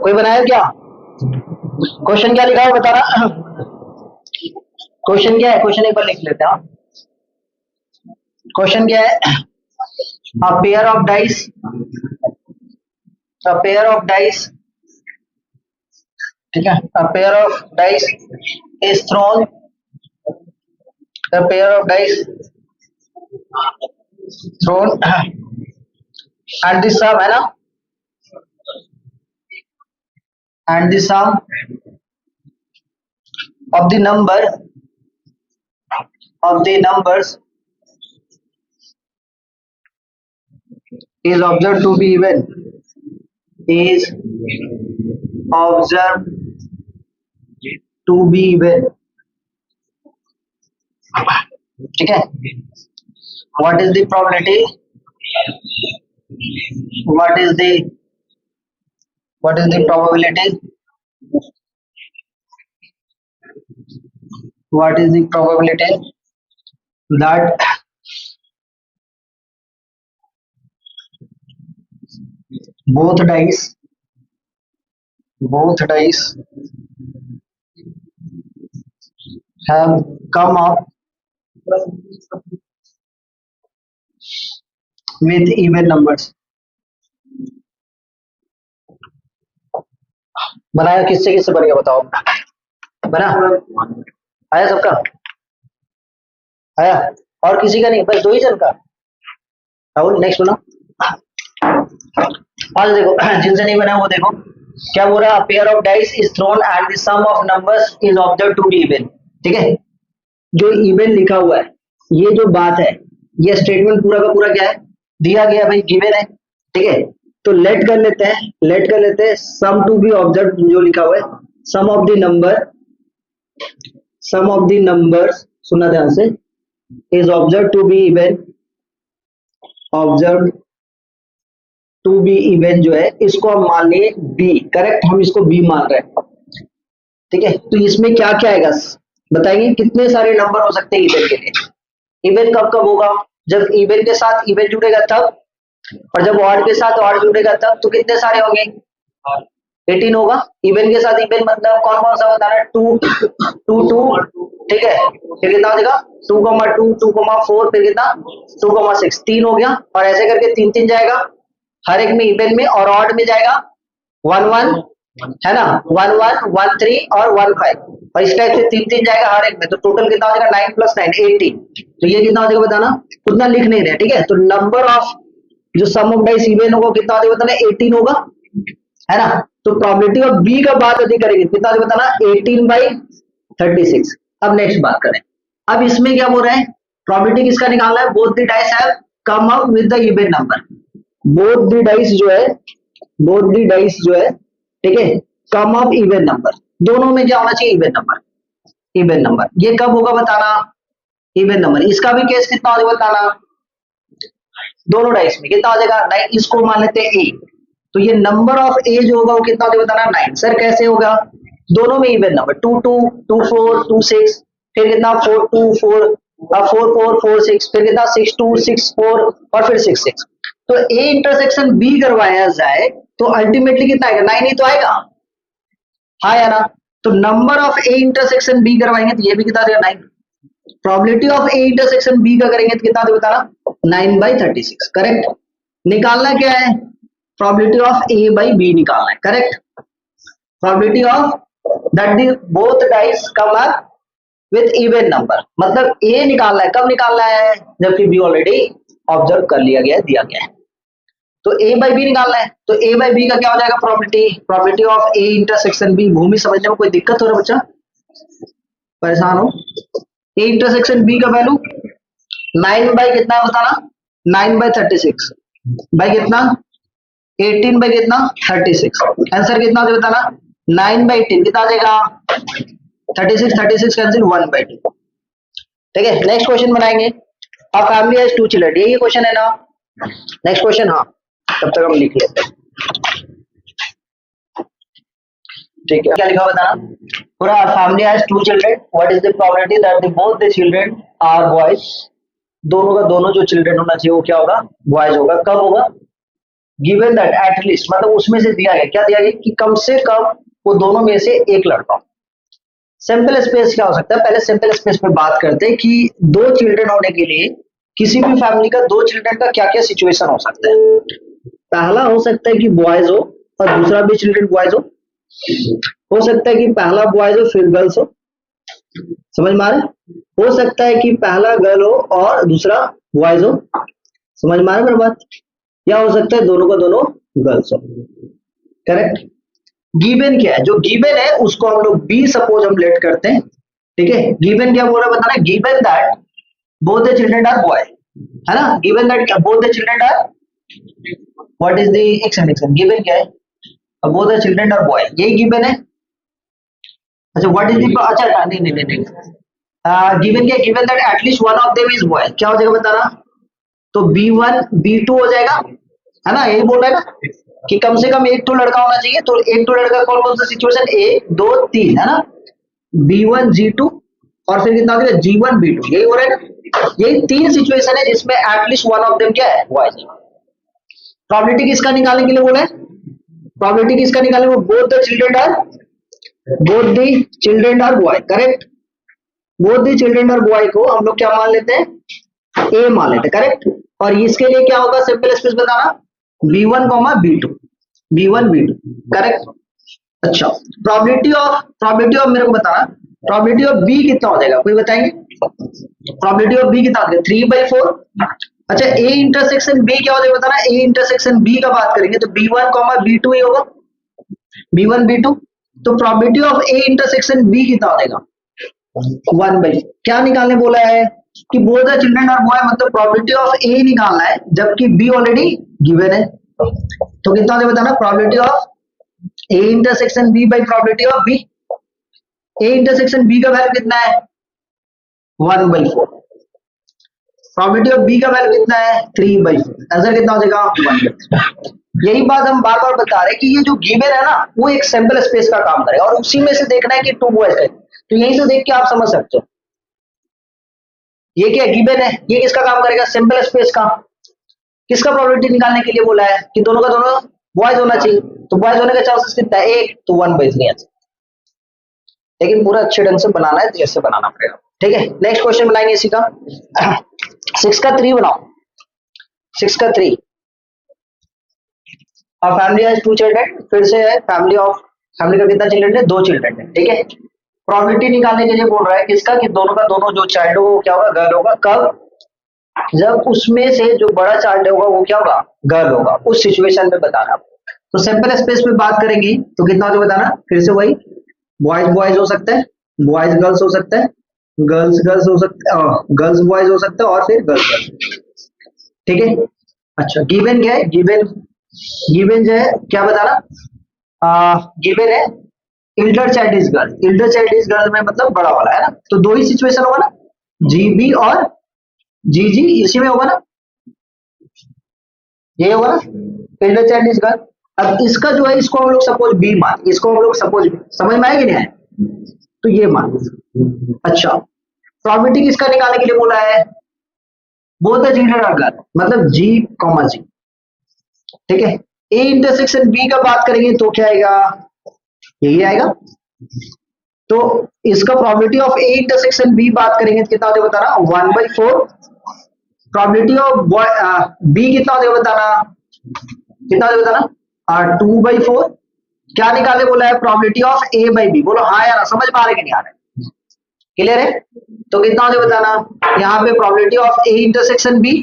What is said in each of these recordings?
कोई बनाया क्या? क्वेश्चन क्या लिखा है बताना। क्वेश्चन क्या है? क्वेश्चन एक बार लिख लेते हैं। क्वेश्चन क्या है? A pair of dice, a pair of dice, ठीक है, a pair of dice is thrown, a pair of dice thrown and the sum, है ना, and the sum of the number of the numbers is observed to be even, is observed to be even, ठीक है। what is the probability, what is the probability, what is the probability that both dice have come up with even numbers। बनाया किससे किससे बन गया बताओ? बना? आया सबका? आया? और किसी का नहीं, बस 2 ही जन का। राहुल नेक्स्ट बना। आज देखो जिनसे नहीं बना वो देखो क्या बोल रहा है, pair of dice is thrown and the sum of numbers is observed to be even, ठीक है। जो इवन लिखा हुआ है, ये जो बात है, ये स्टेटमेंट पूरा का पूरा क्या है, दिया गया भाई, गिवन है, ठीक है। तो लेट कर लेते हैं सम टू बी ऑब्जर्व, जो लिखा हुआ है सम ऑफ द नंबर्स, सुनना ध्यान से, is observe to be even, observe to be even जो है इसको हम मान लिए बी, करेक्ट, हम इसको बी मान रहे हैं, ठीक है। तो इसमें क्या क्या आएगा बताएंगे, कितने सारे नंबर हो सकते हैं इवन के लिए। इवन कब कब होगा, जब इवन के साथ इवन जुड़ेगा तब, और जब ऑड के साथ ऑड जुड़ेगा तब। तो कितने सारे होंगे? 18 होगा। इवन के साथ इवन मतलब कौन कौन सा बताना है? 2 2 2, ठीक है। फिर कितना हो जाएगा? 2,2 2,4, फिर कितना 2,6, 3 हो गया। और ऐसे करके 3 3 जाएगा हर एक में, इवन में, और ऑड में जाएगा 1 1, है ना, 1 1 1 3 और 1 5, और इस टाइप से 3 3 जाएगा हर एक में। तो टोटल कितना हो जाएगा? 9 + 9 18। तो ये कितना हो जाएगा बताना, उतना लिख नहीं रहे, ठीक है। तो नंबर ऑफ जो सम ऑफ डाइस इवन होगा कितना हो जाएगा बताना, 18 होगा, है ना। तो प्रोबेबिलिटी ऑफ बी का बात अधिक करेंगे, कितना हो जाएगा बताना, 18/36। अब नेक्स्ट बात करें, अब इसमें क्या बोल रहे हैं, प्रोबेबिलिटी किसका निकालना है? Both the dice have come up with the even number, both the dice जो है, ठीक है, कम अप इवन नंबर, दोनों में क्या होना चाहिए? Even number. ये कब होगा बताना? Even number. इसका भी केस कितना होगा बताना, दोनों डाइस में कितना हो जाएगा? 9। इसको मान लेते हैं ए, तो ये नंबर ऑफ ए जो होगा वो कितना होगा बताना, 9। सर कैसे होगा? दोनों में इवन नंबर, 2 2 2 4 2 6, फिर कितना 4 2 4 4 4 4 6, फिर कितना 6 2 6 4 और फिर 6 6। तो ए इंटरसेक्शन बी करवाया जाए तो अल्टीमेटली कितना आएगा? 9 ही तो आएगा, हाँ या ना। तो number of A intersection B करवाएंगे तो ये भी कितना देगा? 9। Probability of A intersection B का करेंगे तो कितना देगा बताना, 9/36, करेक्ट। निकालना क्या है? Probability of A by B निकालना है, correct. Probability of that the both dice come up with even number, मतलब ए निकालना है, कब निकालना है? जबकि बी ऑलरेडी ऑब्जर्व कर लिया गया है, दिया गया है। तो ए बाई बी निकालना है, तो ए बाई बी का क्या हो जाएगा? Probability of A intersection B. भूमि समझने में कोई दिक्कत हो रहा बच्चा, परेशान हो? ए इंटरसेक्शन बी का वैल्यू 9 बाई कितना है बताना, 9/36 बाई कितना, 18 बाई कितना, 36। आंसर कितना हो बताना, 9/18 कितना आ जाएगा? 36 36 कैंसिल, 1/2, ठीक है। नेक्स्ट क्वेश्चन बनाएंगे। अब फैमिली हैज 2 चिल्ड्रन, यही क्वेश्चन है ना। नेक्स्ट क्वेश्चन, हाँ तब तक हम लिख लेते हैं, ठीक है। क्या लिखा बताना, पूरा family has 2 children, what is the probability that both the children are boys, दोनों का दोनों जो चिल्ड्रन होना चाहिए वो क्या होगा? बॉयज होगा। कब होगा? गिवन दैट एटलीस्ट मतलब उसमें से दिया गया, क्या दिया गया कि कम से कम वो दोनों में से एक लड़का हो। सिंपल स्पेस क्या हो सकता है, पहले सिंपल स्पेस पे बात करते हैं कि दो चिल्ड्रन होने के लिए किसी भी फैमिली का दो चिल्ड्रन का क्या क्या सिचुएशन हो सकता है। पहला हो सकता है कि बॉयज हो और दूसरा भी चिल्ड्रन बॉयज हो सकता है कि पहला बॉयज हो फिर गर्ल्स हो, समझ में आ रहा है। हो सकता है कि पहला गर्ल हो और दूसरा बॉयज हो, समझ में आ रहा है मेरी बात। या हो सकता है दोनों का दोनों गर्ल्स हो, करेक्ट। गिवन क्या है, जो गिवन है उसको हम लोग बी सपोज हम लेट करते हैं, ठीक है। गिवन क्या बोल रहा है बताना, given that both the children are boy, है ना। Given that both the children are, what is the explanation, given क्या है, both the children are boy, यही गिवन है। अच्छा व्हाट इज द, अच्छा नहीं नहीं नहीं, गिवन क्या, given that at least one of them is boy, क्या हो जाएगा बताना, तो B1 B2 हो जाएगा, है ना। यही बोल रहा है ना कि कम से कम एक तो लड़का होना चाहिए, तो एक तो लड़का कौन कौन सा सिचुएशन, 1 2 3, है ना। B1 G2 और फिर कितना हो जाएगा G1 B2, यही हो रहा है ना। यही तीन सिचुएशन है जिसमें एटलीस्ट वन ऑफ देम क्या है, बॉयज। प्रोबेबिलिटी किसका निकालने के लिए बोला है, प्रोबेबिलिटी किसका निकालने, both the children are, both the children are boy, correct. Both the children are boy को हम लोग क्या मान लेते हैं, ए मान लेते, करेक्ट। और इसके लिए क्या होगा, सिंपल स्पेस बताना, B1 B2, B1 B2, correct. अच्छा प्रोबेबिलिटी ऑफ मेरे को बताना, प्रोबेबिलिटी ऑफ बी कितना हो जाएगा, कोई बताएंगे। प्रोबेबिलिटी ऑफ बी कितना हो जाएगा, 3/4। अच्छा ए इंटरसेक्शन बी क्या हो जाएगा बताना, ए इंटरसेक्शन बी का बात करेंगे तो B1 B2 ही होगा, B1 B2। तो probability of A intersection B कितना हो जाएगा, 1/4। क्या निकालने बोला है कि both the children are boy, मतलब प्रोबेबिलिटी ऑफ ए निकालना है जबकि बी ऑलरेडी गिवन है। तो कितना होगा बताना, probability of A intersection B by probability of B. A intersection B का वैल्यू कितना है, 1/4। प्रोबेबिलिटी ऑफ बी का वैल्यू कितना है, 3/4। आंसर कितना हो जाएगा, 1/4। यही बात हम बार बार बता रहे हैं कि ये जो गिवन है ना वो एक सैंपल स्पेस का काम करेगा और उसी में से देखना है कि 2 बॉयज है, तो यहीं से देख के आप समझ सकते हो ये क्या गिवन है, ये किसका काम करेगा, सिंपल स्पेस का। किसका प्रोबेबिलिटी निकालने के लिए बोला है कि दोनों का दोनों बॉयज होना चाहिए, तो बॉयज होने का चांसेस कितना है, 1, तो 1/3। लेकिन पूरा अच्छे ढंग से बनाना है, जैसे बनाना पड़ेगा, ठीक है। नेक्स्ट क्वेश्चन बनाएंगे इसी का 6 का 3 बनाओ। 6 का 3, और फैमिली हैज 2 चिल्ड्रन, फिर से है फैमिली का कितना चिल्ड्रन है, 2 चिल्ड्रन है, ठीक है। प्रोबेबिलिटी निकालने के लिए बोल रहा है किसका, कि दोनों का दोनों जो चाइल्ड होगा वो क्या होगा, गर्ल होगा। कब, जब उसमें से जो बड़ा चाइल्ड होगा वो क्या होगा, गर्ल होगा, उस सिचुएशन में बताना। तो सिंपल स्पेस पे बात करेंगे तो कितना हो बताना, फिर से वही, बॉयज बॉयज हो सकता है, बॉयज गर्ल्स हो सकता है, गर्ल्स गर्ल्स हो सकता है, गर्ल्स बॉयज हो सकता है और फिर गर्ल्स गर्ल्स, ठीक है। अच्छा गिवन क्या है, गिवन जो है क्या बताना, गिवन है elder child is girl, elder child is girl में मतलब बड़ा वाला, है ना। तो दो ही सिचुएशन होगा ना, GB और GG, इसी में होगा ना, ये होगा ना, इल्डर चाइल्ड इज गर्ल। अब इसका जो है इसको हम लोग सपोज बी मान, इसको हम लोग सपोज, समझ में आएगी नहीं आए, तो ये मान। अच्छा प्रोबेबिलिटी किसका निकालने के लिए बोला है, both the children are girl, मतलब G, ठीक है। ए इंटरसेक्शन बी का बात करेंगे तो क्या आएगा, यही आएगा। तो इसका probability of A intersection B बात करेंगे तो कितना होगा बताना, 1/4। प्रोबेबिलिटी ऑफ बी कितना होगा बताना, कितना होगा बताना, 2/4। क्या निकालने बोला है, probability of A by B, बोलो हाँ यार, समझ पा रहे कि नहीं आ रहे, क्लियर है। तो कितना होगा बताना, यहाँ पे probability of A intersection B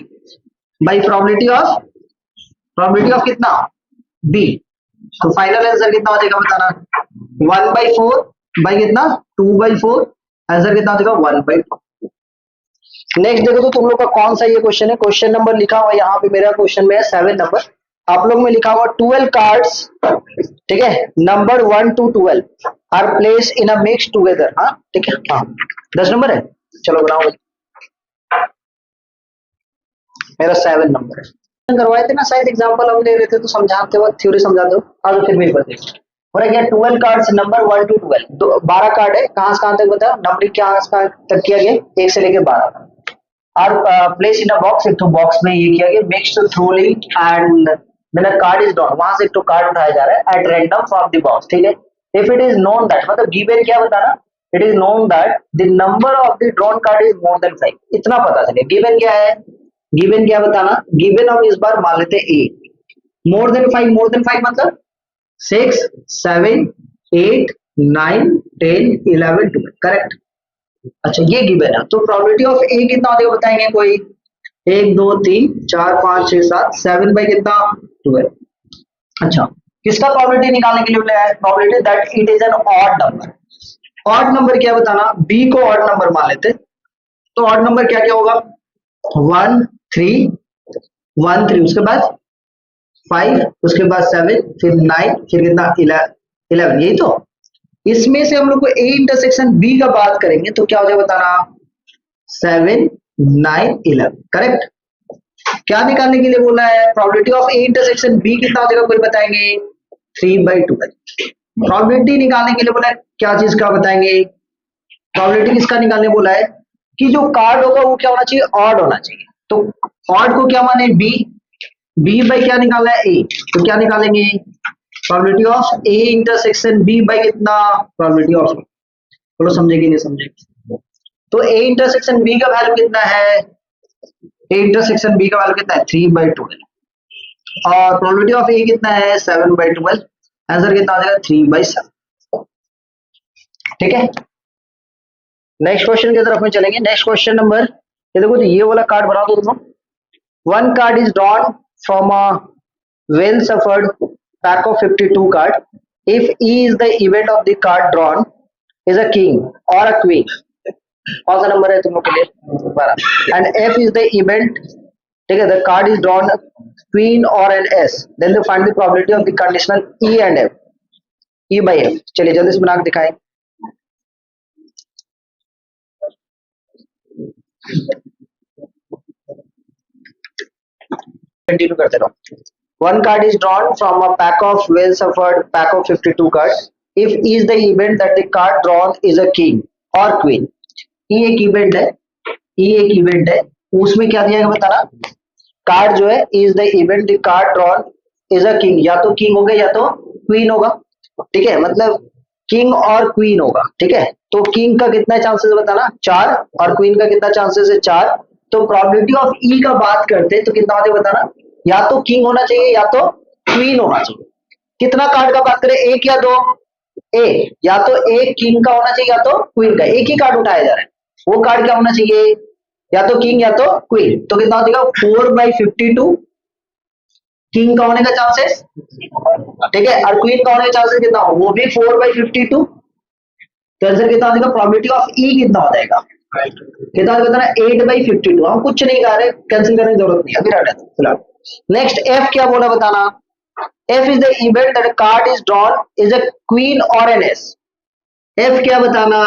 by probability of कितना, बी। तो फाइनल आंसर कितना हो जाएगा बताना, 1/4 बाई कितना, 2/4। आंसर कितना हो जाएगा, 1/4। नेक्स्ट देखो तो तुम लोग का कौन सा ये क्वेश्चन है, क्वेश्चन नंबर लिखा हुआ यहाँ पे मेरा क्वेश्चन में है 7 नंबर, आप लोग में लिखा हुआ 12 कार्ड्स, ठीक है, number 1 to 12 are place in a mix together, हाँ ठीक है, हाँ 10 नंबर है, चलो बनाओ, मेरा 7 नंबर है। करवाए थे ना शायद एग्जांपल हम ले रहे थे तो समझाते वक्त थ्योरी समझा दो, आज फिर भी पढ़ते हो रहा क्या, 12 कार्ड्स नंबर 1 to 12, 12 कार्ड है, कहाँ से कहाँ तक बताओ, नंबर कहाँ तक किया गया, 1 से लेकर 12 are place in a box, एक तो बॉक्स में ये किया गया, mixed thoroughly and when a card is drawn, वहां से एक तो कार्ड उठाया जा रहा है at random from the box, ठीक है। If it is known that, मतलब गिवन क्या बताना, it is known that the number of the drawn card is more than 5, इतना पता चले। गिवन क्या है, गिवन क्या बताना, गिवन हम इस बार मान लेते ए, मोर देन 5, मोर देन 5 मतलब 6 7 8 9 10 11 12, करेक्ट। अच्छा ये गिवन है, तो प्रोबेबिलिटी ऑफ ए कितना हो जाएगा बताएंगे कोई, 1 2 3 4 5 6 7, 7 बाई कितना 12। अच्छा किसका प्रोबेबिलिटी निकालने के लिए बोला है, probability that it is an odd number. Odd number क्या बताना, बी को ऑड नंबर मान लेते, तो ऑड नंबर क्या क्या होगा, 1 3 1 3, उसके बाद 5, उसके बाद 7, फिर 9, फिर कितना 11, यही तो। इसमें से हम लोग को ए इंटरसेक्शन बी का बात करेंगे तो क्या हो जाएगा बताना, 7 9 11, करेक्ट। क्या निकालने के लिए बोला है, probability of A intersection B कितना हो जाएगा कोई बताएंगे, 3/12। प्रोबेबिलिटी निकालने के लिए बोला है, क्या चीज का बताएंगे, प्रोबेबिलिटी किसका निकालने बोला है, कि जो कार्ड होगा वो क्या होना चाहिए, ऑड होना चाहिए। तो ऑड को क्या माने बी, बी बाई क्या निकालना है ए, तो क्या निकालेंगे, probability of A intersection B by कितना, प्रोबेबिलिटी ऑफ, बोलो समझेगी नहीं समझेगी। तो ए इंटरसेक्शन बी का वैल्यू कितना है, ए इंटरसेक्शन बी का वैल्यू कितना है 3/12, और प्रोबेबिलिटी ऑफ ए कितना है 7/12, आंसर कितना आ जाएगा 3/7, ठीक है। नेक्स्ट क्वेश्चन की तरफ में चलेंगे। नेक्स्ट क्वेश्चन नंबर, ये देखो, तो ये वाला कार्ड बना दो तुम। One card is drawn from a well suffered pack of 52 card, if E is the event of the card drawn is a king और अ क्वीन, कौन सा नंबर है तुम लोग के लिए, 12, and F is the event, ठीक है, the card is drawn queen और an ace, then they find the probability of the conditional E and F, E by F. चलिए जल्दी से बना के दिखाएं। कंटिन्यू करते रहो। One card is drawn from a pack of well suffered pack of 52 cards. If is the event that the card drawn is a king or queen. ये एक इवेंट है, ये एक इवेंट है, उसमें क्या दिया गया बताना, कार्ड जो है is the event the card drawn is a king, या तो किंग होगा या तो क्वीन होगा, ठीक है, मतलब किंग और क्वीन होगा, ठीक है। तो किंग का कितना चांसेस बताना 4, और क्वीन का कितना चांसेस है 4। तो प्रोबेबिलिटी ऑफ ई का बात करते हैं तो कितना होता है बताना, या तो किंग होना चाहिए या तो क्वीन होना चाहिए। कितना कार्ड का बात करें, एक या दो, एक, या तो एक किंग का होना चाहिए या तो क्वीन का, एक ही कार्ड उठाया जा रहा है, वो कार्ड क्या होना चाहिए, या तो किंग या तो क्वीन। तो कितना हो जाएगा 4/52, किंग का होने का चांसेस, ठीक है, और क्वीन का होने का चांसेस कितना हो, वो भी 4/52। तो आंसर कितना हो जाएगा, प्रोबेबिलिटी ऑफ ई कितना हो जाएगा, कितना हो जाएगा 8/52। हम कुछ नहीं कर रहे, कैंसिल करने की जरूरत नहीं, अभी रख देते फिलहाल। नेक्स्ट एफ क्या बोला बताना, F is the event that card is drawn is a queen और एन एस। एफ क्या बताना,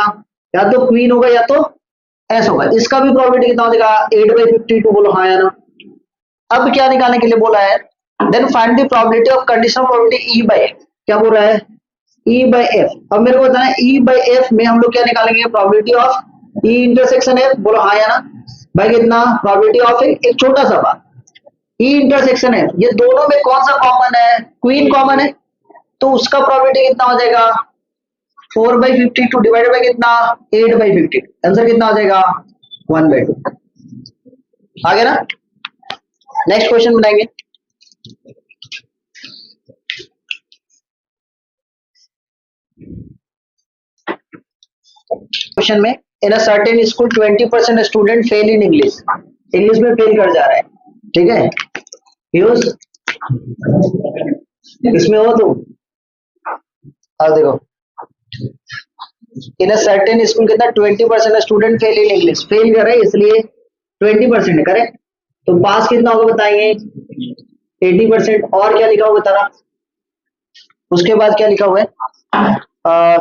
या तो क्वीन होगा या तो एस होगा, इसका भी प्रोबेबिलिटी कितना हो जाएगा 8/52, बोलो हाँ या ना। अब क्या निकालने के लिए बोला है, then find the probability of conditional probability E by F, क्या बोल रहा है ई बाई एफ। अब मेरे को बताना है ई बाई एफ में हम लोग क्या निकालेंगे, probability of E intersection F, बोलो हाँ या ना भाई, कितना प्रोबेबिलिटी ऑफ एक छोटा सा बात ई इंटरसेक्शन है, ये दोनों में कौन सा कॉमन है, क्वीन कॉमन है, तो उसका प्रोबेबिलिटी कितना हो जाएगा 4/52 डिवाइडेड बाई कितना 8/52, आंसर कितना हो जाएगा 1/2। आ गया ना। नेक्स्ट क्वेश्चन बनाएंगे। क्वेश्चन में, in a certain school 20% student fail in English, English में फेल कर जा रहा है, ठीक है, यूज इसमें हो तुम, अब देखो, इन अ सर्टेन स्कूल कितना 20% student fail in English, fail कर रहे हैं इसलिए 20% है, करेक्ट। तो पास कितना होगा बताएंगे 80%, और क्या लिखा हुआ बताना, उसके बाद क्या लिखा हुआ है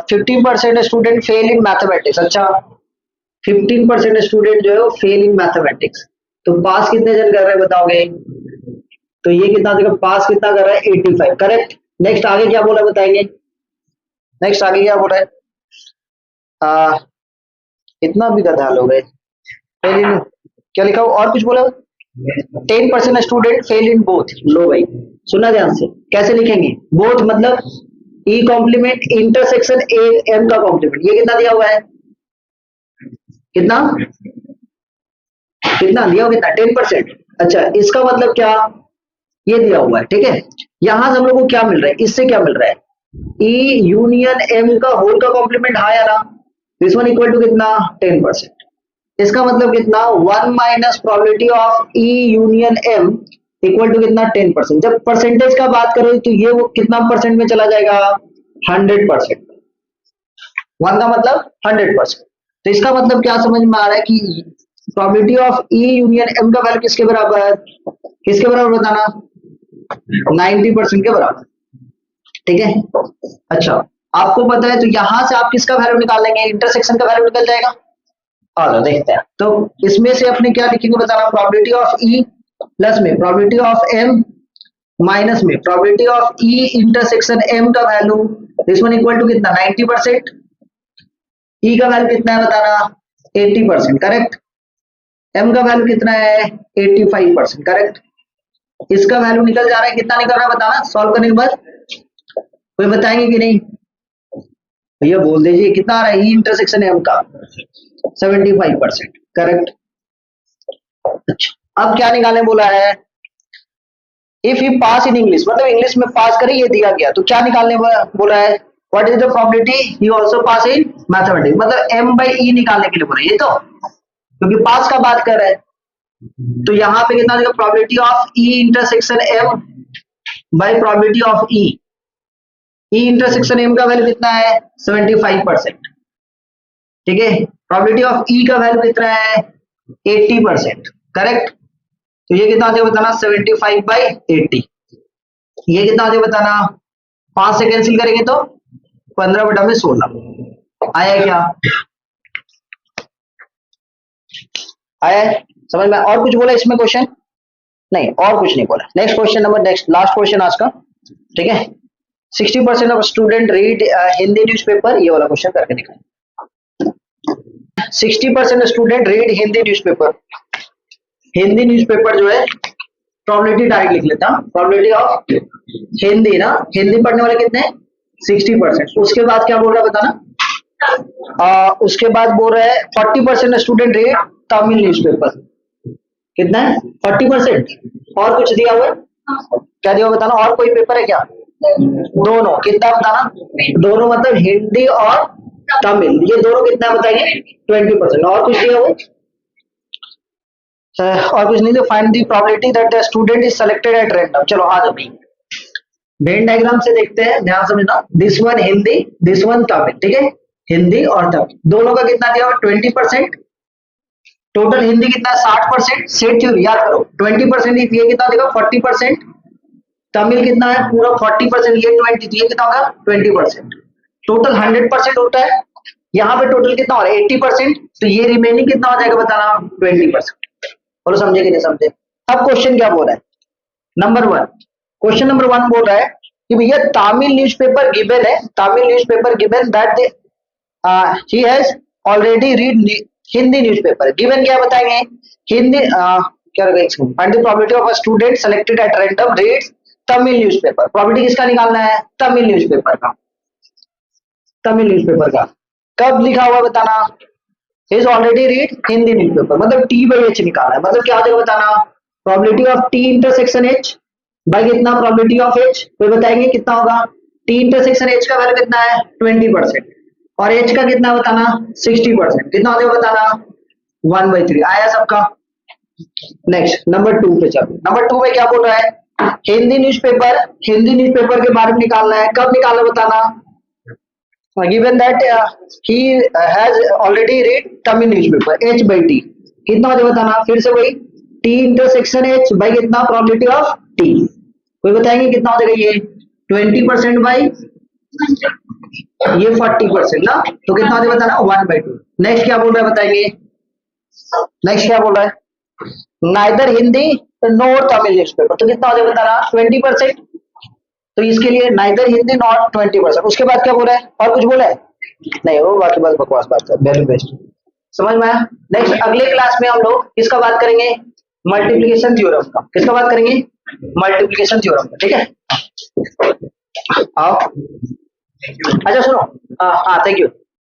15% स्टूडेंट फेल इन मैथमेटिक्स। अच्छा 15% स्टूडेंट जो है वो फेल इन मैथमेटिक्स, तो पास कितने जन कर रहे हैं बताओगे, तो ये कितना देगा, पास कितना कर रहा है 85, करेक्ट। नेक्स्ट आगे क्या बोला बताएंगे, नेक्स्ट आगे क्या बोला है, इतना भी गधा लोग है, क्या लिखा हुआ और कुछ बोला, 10% स्टूडेंट फेल इन बोथ। लो भाई, सुना ध्यान से, कैसे लिखेंगे? बोथ मतलब E complement intersection A M का कॉम्प्लीमेंट। ये कितना दिया हुआ है? कितना कितना दिया हुआ? कितना? 10%। अच्छा, इसका मतलब क्या? ये दिया हुआ है, ठीक है। यहां से हम लोग को क्या मिल रहा है? इससे क्या मिल रहा है? ई यूनियन एम का होल का कॉम्प्लीमेंट हाँ या ना? दिस वन इक्वल टू कितना? 10%। इसका मतलब कितना? 1 - probability of E union M equal to कितना? 10%। जब परसेंटेज का बात करें तो ये वो कितना परसेंट में चला जाएगा? 100%। वन का मतलब 100%। तो इसका मतलब क्या समझ में आ रहा है कि probability of E union M का वैल्यू किसके बराबर? किसके बराबर बताना? 90% के बराबर, ठीक है। अच्छा, आपको पता है तो यहां से आप किसका वैल्यू निकाल लेंगे? इंटरसेक्शन का वैल्यू निकल जाएगा। और देखते हैं तो इसमें से अपने क्या लिखेंगे बताना? प्रोबेबिलिटी ऑफ ई प्लस में प्रोबेबिलिटी ऑफ एम माइनस में probability of E intersection M का value, this one equal to कितना? 90%। ई का वैल्यू कितना है बताना? 80%, करेक्ट। एम का वैल्यू कितना है? 85%, करेक्ट। इसका वैल्यू निकल जा रहा है, कितना निकल रहा है बताना सॉल्व करने के बाद? कोई बताएंगे कि नहीं? भैया बोल दीजिए कितना आ रहा है ई इंटरसेक्शन एम का? 75%, करेक्ट। अच्छा, अब क्या निकालने बोला है? If you pass in English, मतलब इंग्लिश में पास करे, ये दिया गया तो क्या निकालने बोला है? What is the probability you also pass in mathematics? मतलब एम बाई ई निकालने के लिए बोला ये तो, क्योंकि पास का बात कर रहे हैं। तो यहाँ पे कितना देगा? Probability of E intersection M by probability of E. E intersection M का वैल्यू कितना है? 75%, ठीक है। प्रोबेबिलिटी ऑफ ई का वैल्यू कितना है? 80%, करेक्ट। तो ये कितना दे बताना? 75/80। ये कितना दे बताना? 5 से कैंसिल करेंगे तो 15/16 आया क्या? आया है समझ में? और कुछ बोला इसमें क्वेश्चन? नहीं, और कुछ नहीं बोला। Next question number, next last question आज का, ठीक है। 60% of student read Hindi newspaper, ये वाला क्वेश्चन करके दिखाएं। 60% student read Hindi newspaper. Hindi newspaper जो है, प्रोबेबिलिटी डायरेक्ट लिख लेता हूं। प्रोबेबिलिटी ऑफ हिंदी ना, हिंदी पढ़ने वाले कितने? 60%। उसके बाद क्या बोल रहा है बताना? उसके बाद बोल रहा है 40% स्टूडेंट रीड तमिल न्यूज़पेपर। कितना है? 40%। और कुछ दिया हुआ है? क्या दिया हुआ बताना? और कोई पेपर है क्या? दोनों। कितना बताना? दोनों मतलब हिंदी और तमिल, ये दोनों कितना बताएंगे? 20%। और कुछ दिया हुआ? और कुछ नहीं। तो find the probability that the student is selected at random. चलो आ जाओ, वेन डायग्राम से देखते हैं, ध्यान समझना। This one Hindi, this one Tamil, ठीक है। हिंदी और तमिल दोनों का कितना दिया हुआ? 20%। टोटल हिंदी कितना? 60%। सेट थ्योरी याद करो, 20% ये कितना देगा? 40%। तमिल कितना है? पूरा 40%, ये 20, ये कितना होगा? 20%। टोटल 100% होता है। यहाँ पे टोटल कितना हो रहा है? 80%। तो ये रिमेनिंग कितना हो जाएगा बताना? 20%। बोलो समझे कि नहीं समझे? अब क्वेश्चन क्या बोल रहा है? नंबर 1, क्वेश्चन नंबर 1 बोल रहा है कि भैया तमिल न्यूज़पेपर गिवन है, Tamil newspaper given that he has already read Hindi newspaper. Given क्या बताएंगे? हिंदी क्या रहेगा? Find the probability of a student selected at random reads Tamil newspaper. Probability किसका निकालना है? तमिल न्यूज़पेपर का। तमिल न्यूज़पेपर का कब लिखा हुआ बताना? Is already read Hindi newspaper, मतलब टी बाई एच निकालना है। मतलब क्या हो जाएगा बताना? Probability of T intersection H by कितना? Probability of H. कोई बताएंगे कितना होगा? टी इंटरसेक्शन एच का वैल्यू कितना है? 20%। और एच का कितना बताना? 60%। कितना हो जाएगा बताना? 1/3। आया सबका? नेक्स्ट नंबर 2 पे चलो। नंबर 2 में क्या बोल रहा है? हिंदी न्यूज़पेपर, हिंदी न्यूज़पेपर के बारे में निकालना है। कब निकालना बताना? Given that he has already read Tamil newspaper, h by T. कितना हो जाएगा बताना? फिर से वही, टी इंटरसेक्शन h बाई कितना? Probability of T. कोई बताएंगे कितना हो जाएगा? ये 20% बाई ये 40% ना, तो कितना हो जाएगा बताना? 1/2। नेक्स्ट क्या बोल रहा है बताएंगे? नेक्स्ट क्या बोल रहा है? Neither Hindi nor Tamil newspaper, तो कितना हो जाएगा बताना? 20%। तो इसके लिए नाइदर हिंदी नॉट 20%। उसके बाद क्या बोला है? और कुछ बोला है? नहीं, वो बाकी बात बकवास बात है। वेरी बेस्ट, समझ में आया? नेक्स्ट अगले क्लास में हम लोग किसका बात करेंगे? मल्टीप्लीकेशन थ्योरम का। किसका बात करेंगे? मल्टीप्लीकेशन थ्योरम का। ठीक है, आओ। अच्छा सुनो, हाँ थैंक यू।